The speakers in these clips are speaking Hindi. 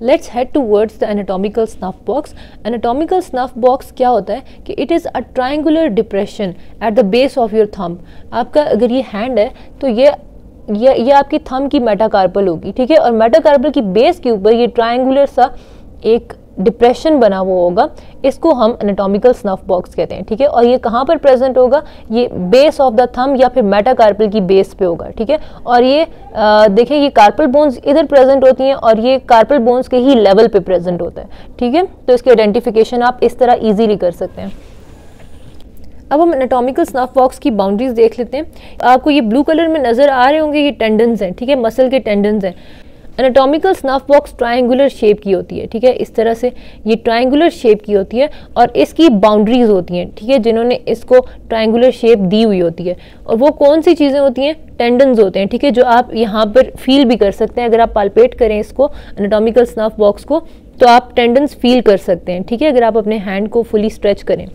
Let's head towards the anatomical snuff box. Anatomical snuff box क्या होता है कि it is a triangular depression at the base of your thumb. आपका अगर ये हैंड है तो ये आपकी थंब की मेटाकार्पल होगी, ठीक है, और मेटाकार्पल की बेस के ऊपर ये ट्रायंगुलर सा एक डिप्रेशन बना हुआ होगा, इसको हम एनाटॉमिकल स्नफ बॉक्स कहते हैं, ठीक है। और ये कहाँ पर प्रेजेंट होगा, ये बेस ऑफ द थंब या फिर मेटाकार्पल की बेस पे होगा, ठीक है। और ये देखें ये कार्पल बोन्स इधर प्रेजेंट होती हैं और ये कार्पल बोन्स के ही लेवल पे प्रेजेंट होता है, ठीक है। तो इसकी आइडेंटिफिकेशन आप इस तरह इजीली कर सकते हैं। अब हम एनाटॉमिकल स्नफ बॉक्स की बाउंड्रीज देख लेते हैं। आपको ये ब्लू कलर में नजर आ रहे होंगे, ये टेंडन्स हैं, ठीक है, मसल के टेंडन्स हैं। Anatomical snuff box triangular shape की होती है, ठीक है, इस तरह से ये ट्रायंगुलर शेप की होती है और इसकी बाउंड्रीज होती हैं, ठीक है, जिन्होंने इसको ट्रायंगुलर शेप दी हुई होती है। और वो कौन सी चीज़ें होती हैं, टेंडन्स होते हैं, ठीक है, जो आप यहाँ पर फील भी कर सकते हैं। अगर आप पाल्पेट करें इसको एनाटॉमिकल स्नफ बॉक्स को तो आप टेंडन्स फील कर सकते हैं, ठीक है, अगर आप अपने हैंड को फुली स्ट्रेच करें।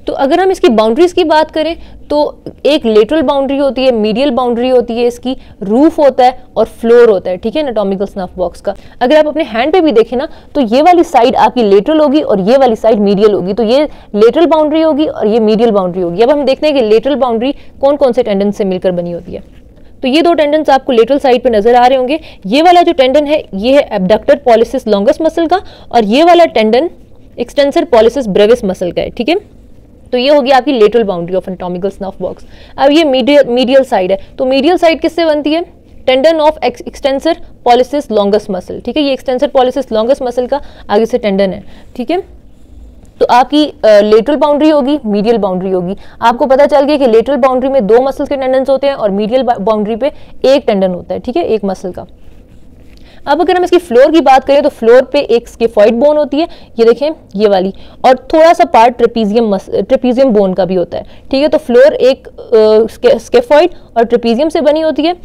तो अगर हम इसकी बाउंड्रीज की बात करें तो एक लेटरल बाउंड्री होती है, मीडियल बाउंड्री होती है, इसकी रूफ होता है और फ्लोर होता है, ठीक है, एनाटॉमिकल स्नफ बॉक्स का। अगर आप अपने हैंड पे भी देखें ना तो ये वाली साइड आपकी लेटरल होगी और ये वाली साइड मीडियल होगी, तो ये लेटरल बाउंड्री होगी और ये मीडियल बाउंड्री होगी। अब हम देखते हैं कि लेटरल बाउंड्री कौन कौन से टेंडन से मिलकर बनी होती है। तो ये दो टेंडन्स आपको लेटरल साइड पे नजर आ रहे होंगे। ये वाला जो टेंडन है ये है एब्डक्टर पॉलिसिस लॉन्गस मसल का और ये वाला tendon extensor pollicis Brevis muscle का है, ठीक है। तो ये होगी आपकी lateral boundary of anatomical snuff box. अब ये मीडियल साइड है, तो मीडियल साइड किससे बनती है, tendon of extensor pollicis longus muscle, ठीक है, ये एक्सटेंसर पॉलिसिस लॉन्गस मसल का आगे से टेंडन है, ठीक है। तो आपकी लेटरल बाउंड्री होगी, मीडियल बाउंड्री होगी। आपको पता चल गया कि लेटरल बाउंड्री में 2 मसल के टेंडन्स होते हैं और मीडियल बाउंड्री पे एक टेंडन होता है, ठीक है, एक मसल का। अब अगर हम इसकी फ्लोर की बात करें तो फ्लोर पे एक स्केफॉइड बोन होती है, ये देखें ये वाली, और थोड़ा सा पार्ट ट्रेपीजियम बोन का भी होता है, ठीक है। तो फ्लोर एक स्केफॉइड और ट्रेपीजियम से बनी होती है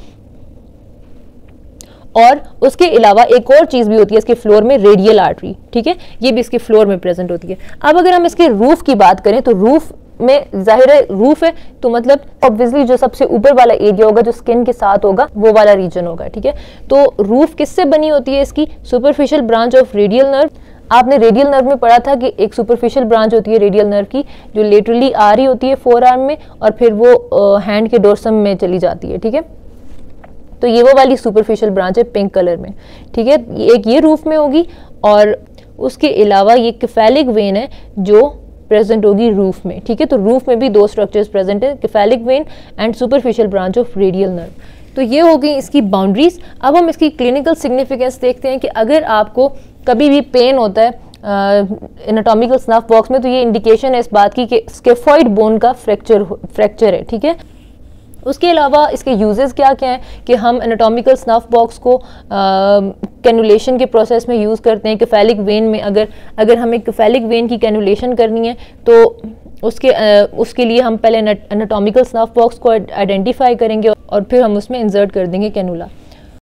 और उसके अलावा एक और चीज भी होती है इसके फ्लोर में, रेडियल आर्टरी, ठीक है, ये भी इसके फ्लोर में प्रेजेंट होती है। अब अगर हम इसके रूफ की बात करें तो रूफ में जाहिर है रूफ है तो मतलब ऑब्वियसली जो सबसे ऊपर वाला एरिया होगा जो स्किन के साथ होगा वो वाला रीजन होगा, ठीक है। तो रूफ किससे बनी होती है, इसकी superficial branch of radial nerve. आपने रेडियल नर्व में पढ़ा था कि एक सुपरफिशियल ब्रांच होती है रेडियल नर्व की जो लेटरली आ रही होती है फोर आर्म में और फिर वो हैंड के डोर्सम में चली जाती है, ठीक है। तो ये वो वाली सुपरफिशियल ब्रांच है पिंक कलर में, ठीक है, एक ये रूफ में होगी और उसके अलावा ये केफेलिक वेन है जो प्रेजेंट होगी रूफ में, ठीक है। तो रूफ में भी 2 स्ट्रक्चर्स प्रेजेंट है, cephalic vein and superficial branch of radial nerve. तो ये हो गई इसकी बाउंड्रीज। अब हम इसकी क्लिनिकल सिग्निफिकेंस देखते हैं कि अगर आपको कभी भी पेन होता है एनाटॉमिकल स्नफ बॉक्स में तो ये इंडिकेशन है इस बात की कि स्केफॉइड बोन का फ्रैक्चर है, ठीक है। उसके अलावा इसके यूजेस क्या क्या हैं कि हम एनाटॉमिकल स्नफ बॉक्स को कैनुलेशन के प्रोसेस में यूज़ करते हैं। केफेलिक वेन में अगर हमें केफेलिक वेन की कैनुलेशन करनी है तो उसके लिए हम पहले एनाटॉमिकल स्नफ बॉक्स को आइडेंटिफाई करेंगे और फिर हम उसमें इंसर्ट कर देंगे कैनुला।